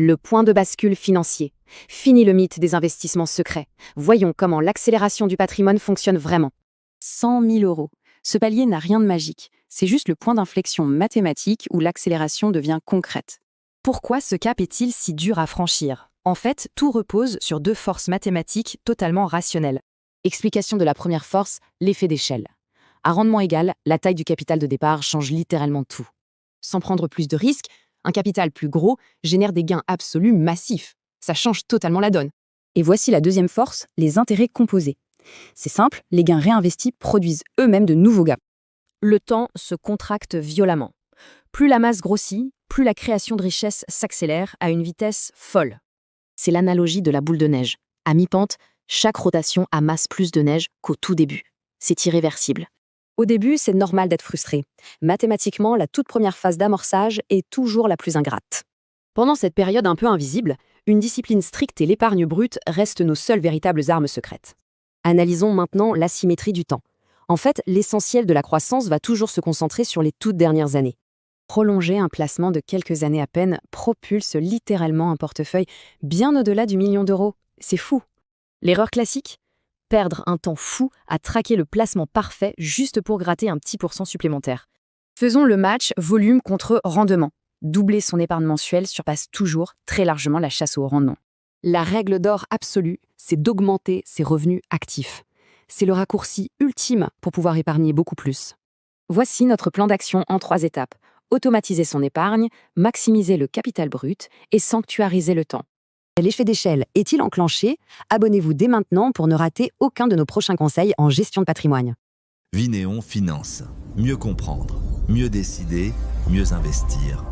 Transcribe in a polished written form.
Le point de bascule financier. Fini le mythe des investissements secrets. Voyons comment l'accélération du patrimoine fonctionne vraiment. 100 000 euros. Ce palier n'a rien de magique. C'est juste le point d'inflexion mathématique où l'accélération devient concrète. Pourquoi ce cap est-il si dur à franchir? En fait, tout repose sur deux forces mathématiques totalement rationnelles. Explication de la première force, l'effet d'échelle. À rendement égal, la taille du capital de départ change littéralement tout. Sans prendre plus de risques, un capital plus gros génère des gains absolus massifs. Ça change totalement la donne. Et voici la deuxième force, les intérêts composés. C'est simple, les gains réinvestis produisent eux-mêmes de nouveaux gains. Le temps se contracte violemment. Plus la masse grossit, plus la création de richesses s'accélère à une vitesse folle. C'est l'analogie de la boule de neige. À mi-pente, chaque rotation amasse plus de neige qu'au tout début. C'est irréversible. Au début, c'est normal d'être frustré. Mathématiquement, la toute première phase d'amorçage est toujours la plus ingrate. Pendant cette période un peu invisible, une discipline stricte et l'épargne brute restent nos seules véritables armes secrètes. Analysons maintenant l'asymétrie du temps. En fait, l'essentiel de la croissance va toujours se concentrer sur les toutes dernières années. Prolonger un placement de quelques années à peine propulse littéralement un portefeuille bien au-delà du million d'euros. C'est fou. L'erreur classique? Perdre un temps fou à traquer le placement parfait juste pour gratter un petit pourcent supplémentaire. Faisons le match volume contre rendement. Doubler son épargne mensuelle surpasse toujours très largement la chasse au rendement. La règle d'or absolue, c'est d'augmenter ses revenus actifs. C'est le raccourci ultime pour pouvoir épargner beaucoup plus. Voici notre plan d'action en 3 étapes. Automatiser son épargne, maximiser le capital brut et sanctuariser le temps. L'effet d'échelle est-il enclenché? Abonnez-vous dès maintenant pour ne rater aucun de nos prochains conseils en gestion de patrimoine. Vinéon Finance. Mieux comprendre, mieux décider, mieux investir.